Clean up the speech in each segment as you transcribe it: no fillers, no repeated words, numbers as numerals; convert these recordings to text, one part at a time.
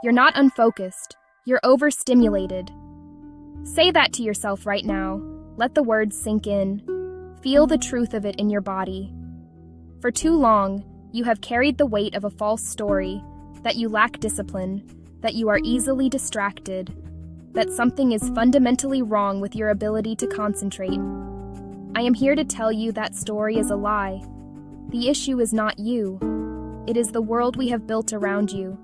You're not unfocused. You're overstimulated. Say that to yourself right now. Let the words sink in. Feel the truth of it in your body. For too long, you have carried the weight of a false story, that you lack discipline, that you are easily distracted, that something is fundamentally wrong with your ability to concentrate. I am here to tell you that story is a lie. The issue is not you. It is the world we have built around you,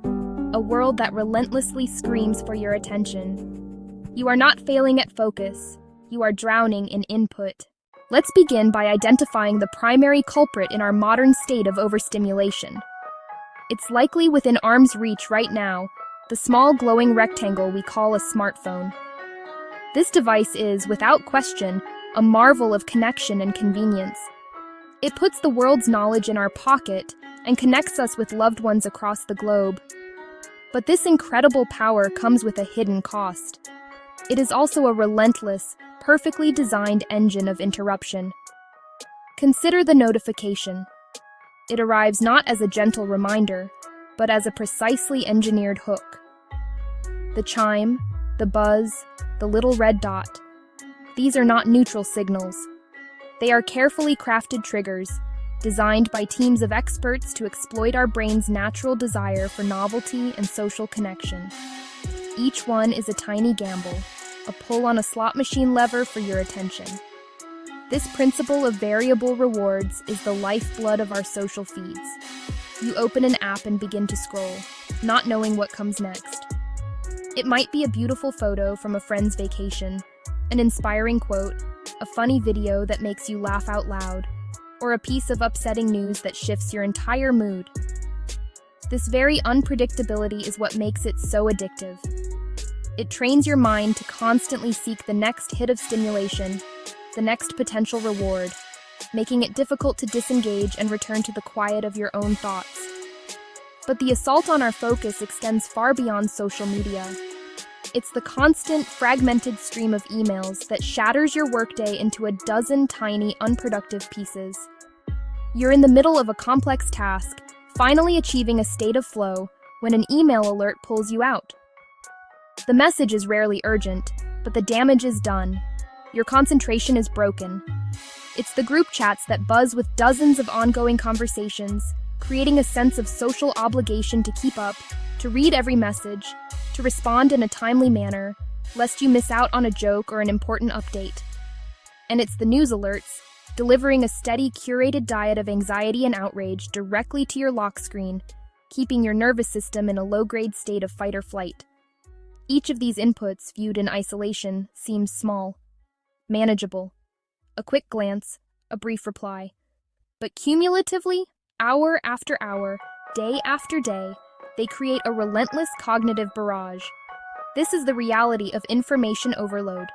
a world that relentlessly screams for your attention. You are not failing at focus. You are drowning in input. Let's begin by identifying the primary culprit in our modern state of overstimulation. It's likely within arm's reach right now, the small glowing rectangle we call a smartphone. This device is, without question, a marvel of connection and convenience. It puts the world's knowledge in our pocket and connects us with loved ones across the globe. But this incredible power comes with a hidden cost. It is also a relentless, perfectly designed engine of interruption. Consider the notification. It arrives not as a gentle reminder, but as a precisely engineered hook. The chime, the buzz, the little red dot. These are not neutral signals. They are carefully crafted triggers, designed by teams of experts to exploit our brain's natural desire for novelty and social connection. Each one is a tiny gamble, a pull on a slot machine lever for your attention. This principle of variable rewards is the lifeblood of our social feeds. You open an app and begin to scroll, not knowing what comes next. It might be a beautiful photo from a friend's vacation, an inspiring quote, a funny video that makes you laugh out loud, or a piece of upsetting news that shifts your entire mood. This very unpredictability is what makes it so addictive. It trains your mind to constantly seek the next hit of stimulation, the next potential reward, making it difficult to disengage and return to the quiet of your own thoughts. But the assault on our focus extends far beyond social media. It's the constant, fragmented stream of emails that shatters your workday into a dozen tiny, unproductive pieces. You're in the middle of a complex task, finally achieving a state of flow, when an email alert pulls you out. The message is rarely urgent, but the damage is done. Your concentration is broken. It's the group chats that buzz with dozens of ongoing conversations, creating a sense of social obligation to keep up, to read every message, to respond in a timely manner, lest you miss out on a joke or an important update. And it's the news alerts, delivering a steady, curated diet of anxiety and outrage directly to your lock screen, keeping your nervous system in a low-grade state of fight or flight. Each of these inputs, viewed in isolation, seems small, manageable. A quick glance, a brief reply. But cumulatively, hour after hour, day after day, they create a relentless cognitive barrage. This is the reality of information overload.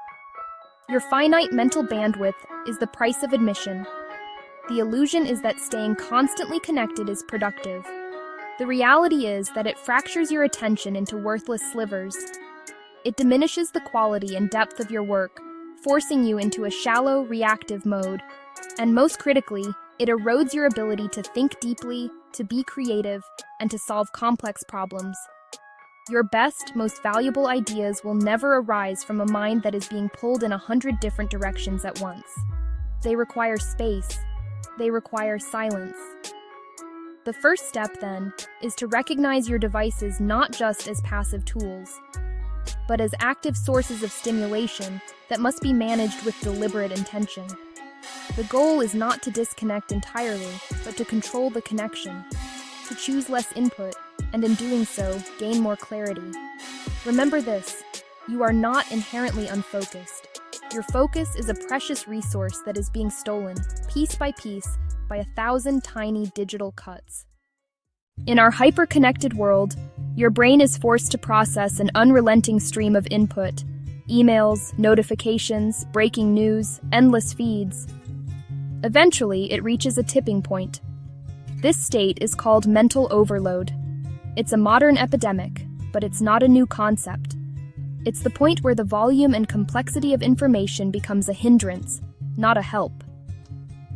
Your finite mental bandwidth is the price of admission. The illusion is that staying constantly connected is productive. The reality is that it fractures your attention into worthless slivers. It diminishes the quality and depth of your work, forcing you into a shallow, reactive mode. And most critically, it erodes your ability to think deeply, to be creative, and to solve complex problems. Your best, most valuable ideas will never arise from a mind that is being pulled in 100 different directions at once. They require space. They require silence. The first step, then, is to recognize your devices not just as passive tools, but as active sources of stimulation that must be managed with deliberate intention. The goal is not to disconnect entirely, but to control the connection, to choose less input, and in doing so, gain more clarity. Remember this: you are not inherently unfocused. Your focus is a precious resource that is being stolen, piece by piece, by 1,000 tiny digital cuts. In our hyper-connected world, your brain is forced to process an unrelenting stream of input: emails, notifications, breaking news, endless feeds. Eventually, it reaches a tipping point. This state is called mental overload. It's a modern epidemic, but it's not a new concept. It's the point where the volume and complexity of information becomes a hindrance, not a help.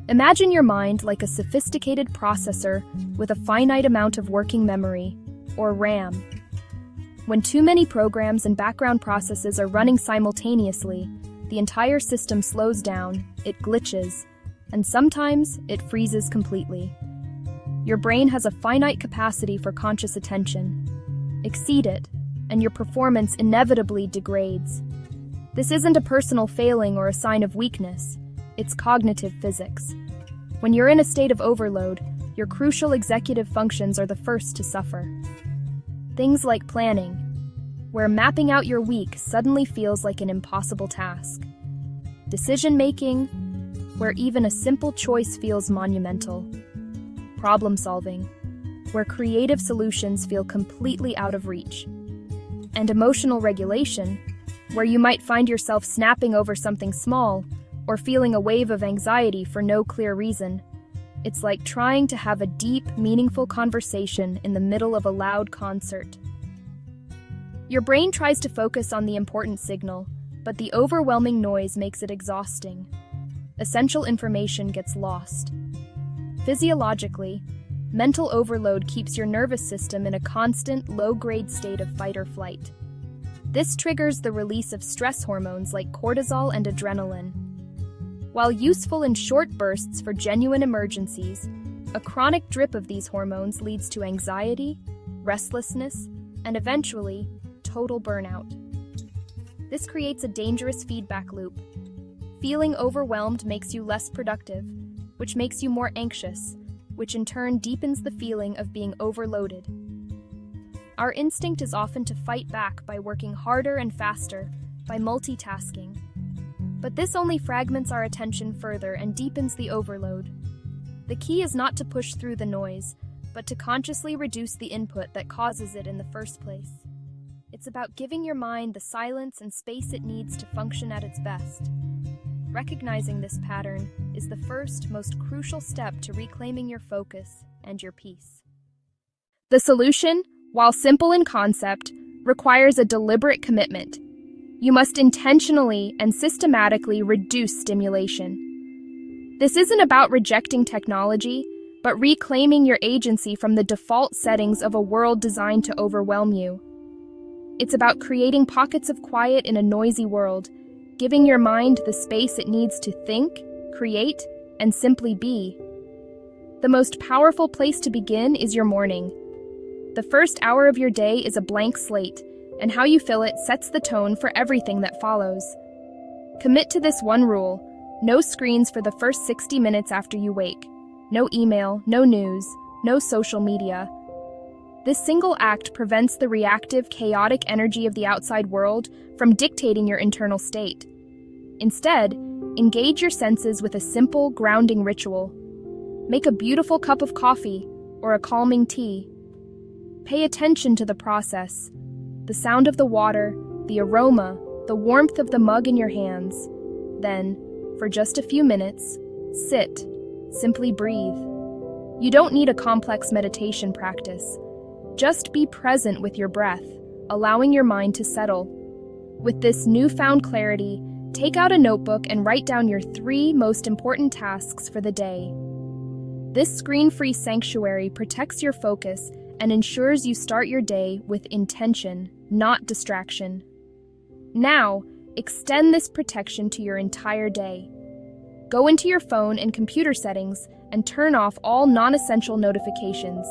Imagine your mind like a sophisticated processor with a finite amount of working memory, or RAM. When too many programs and background processes are running simultaneously, the entire system slows down, it glitches, and sometimes it freezes completely. Your brain has a finite capacity for conscious attention. Exceed it, and your performance inevitably degrades. This isn't a personal failing or a sign of weakness, it's cognitive physics. When you're in a state of overload, your crucial executive functions are the first to suffer. Things like planning, where mapping out your week suddenly feels like an impossible task. Decision-making, where even a simple choice feels monumental. Problem-solving, where creative solutions feel completely out of reach. And emotional regulation, where you might find yourself snapping over something small or feeling a wave of anxiety for no clear reason. It's like trying to have a deep, meaningful conversation in the middle of a loud concert. Your brain tries to focus on the important signal, but the overwhelming noise makes it exhausting. Essential information gets lost. Physiologically, mental overload keeps your nervous system in a constant, low-grade state of fight or flight. This triggers the release of stress hormones like cortisol and adrenaline. While useful in short bursts for genuine emergencies, a chronic drip of these hormones leads to anxiety, restlessness, and eventually, total burnout. This creates a dangerous feedback loop. Feeling overwhelmed makes you less productive, which makes you more anxious, which in turn deepens the feeling of being overloaded. Our instinct is often to fight back by working harder and faster, by multitasking. But this only fragments our attention further and deepens the overload. The key is not to push through the noise, but to consciously reduce the input that causes it in the first place. It's about giving your mind the silence and space it needs to function at its best. Recognizing this pattern is the first, most crucial step to reclaiming your focus and your peace. The solution, while simple in concept, requires a deliberate commitment. You must intentionally and systematically reduce stimulation. This isn't about rejecting technology, but reclaiming your agency from the default settings of a world designed to overwhelm you. It's about creating pockets of quiet in a noisy world, giving your mind the space it needs to think, create, and simply be. The most powerful place to begin is your morning. The first hour of your day is a blank slate, and how you fill it sets the tone for everything that follows. Commit to this one rule: no screens for the first 60 minutes after you wake. No email, no news, no social media. This single act prevents the reactive, chaotic energy of the outside world from dictating your internal state. Instead, engage your senses with a simple, grounding ritual. Make a beautiful cup of coffee or a calming tea. Pay attention to the process, the sound of the water, the aroma, the warmth of the mug in your hands. Then, for just a few minutes, sit, simply breathe. You don't need a complex meditation practice. Just be present with your breath, allowing your mind to settle. With this newfound clarity, take out a notebook and write down your 3 most important tasks for the day. This screen-free sanctuary protects your focus and ensures you start your day with intention, not distraction. Now, extend this protection to your entire day. Go into your phone and computer settings and turn off all non-essential notifications.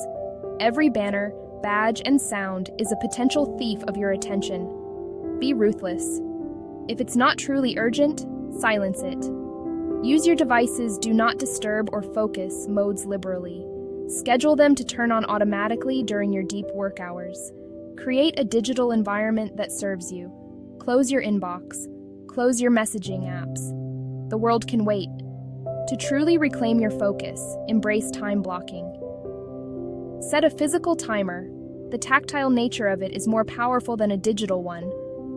Every banner, badge, and sound is a potential thief of your attention. Be ruthless. If it's not truly urgent, silence it. Use your device's do not disturb or focus modes liberally. Schedule them to turn on automatically during your deep work hours. Create a digital environment that serves you. Close your inbox. Close your messaging apps. The world can wait. To truly reclaim your focus, embrace time blocking. Set a physical timer. The tactile nature of it is more powerful than a digital one,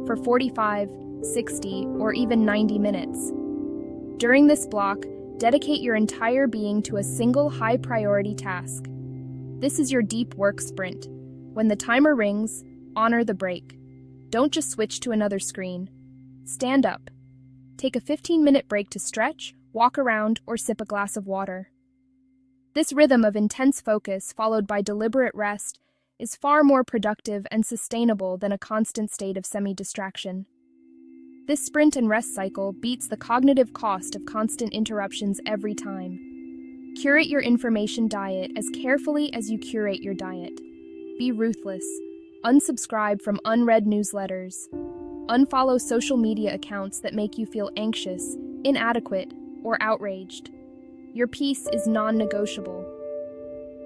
for 45, 60, or even 90 minutes. During this block, dedicate your entire being to a single high-priority task. This is your deep work sprint. When the timer rings, honor the break. Don't just switch to another screen. Stand up. Take a 15-minute break to stretch, walk around, or sip a glass of water. This rhythm of intense focus, followed by deliberate rest, is far more productive and sustainable than a constant state of semi-distraction. This sprint and rest cycle beats the cognitive cost of constant interruptions every time. Curate your information diet as carefully as you curate your diet. Be ruthless. Unsubscribe from unread newsletters. Unfollow social media accounts that make you feel anxious, inadequate, or outraged. Your peace is non-negotiable.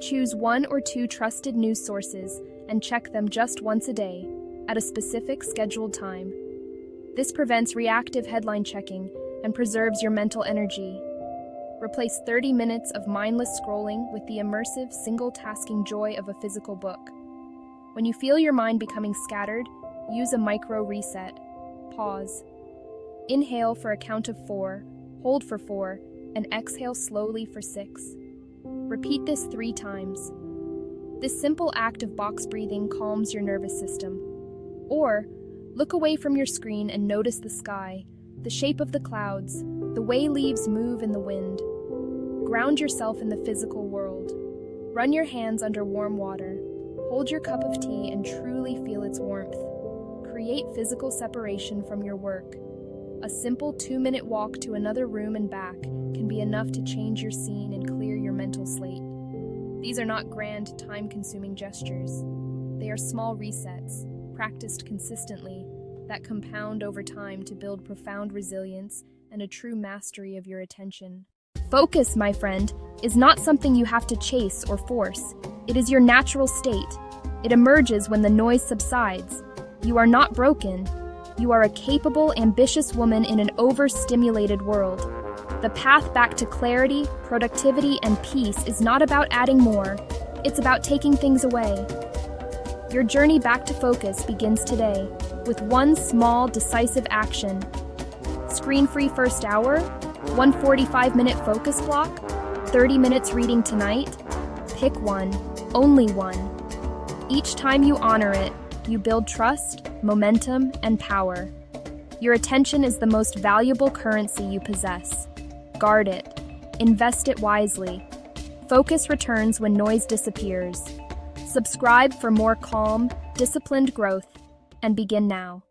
Choose 1 or 2 trusted news sources and check them just once a day, at a specific scheduled time. This prevents reactive headline checking and preserves your mental energy. Replace 30 minutes of mindless scrolling with the immersive, single-tasking joy of a physical book. When you feel your mind becoming scattered, use a micro reset. Pause. Inhale for a count of 4, hold for 4, and exhale slowly for 6. Repeat this 3 times. This simple act of box breathing calms your nervous system. Or, look away from your screen and notice the sky, the shape of the clouds, the way leaves move in the wind. Ground yourself in the physical world. Run your hands under warm water. Hold your cup of tea and truly feel its warmth. Create physical separation from your work. A simple 2-minute walk to another room and back can be enough to change your scene and clear your mental slate. These are not grand, time-consuming gestures. They are small resets, practiced consistently, that compound over time to build profound resilience and a true mastery of your attention. Focus, my friend, is not something you have to chase or force. It is your natural state. It emerges when the noise subsides. You are not broken. You are a capable, ambitious woman in an overstimulated world. The path back to clarity, productivity, and peace is not about adding more. It's about taking things away. Your journey back to focus begins today with one small, decisive action. Screen-free first hour? 1 45-minute focus block? 30 minutes reading tonight? Pick one, only one. Each time you honor it, you build trust, momentum, and power. Your attention is the most valuable currency you possess. Guard it. Invest it wisely. Focus returns when noise disappears. Subscribe for more calm, disciplined growth, and begin now.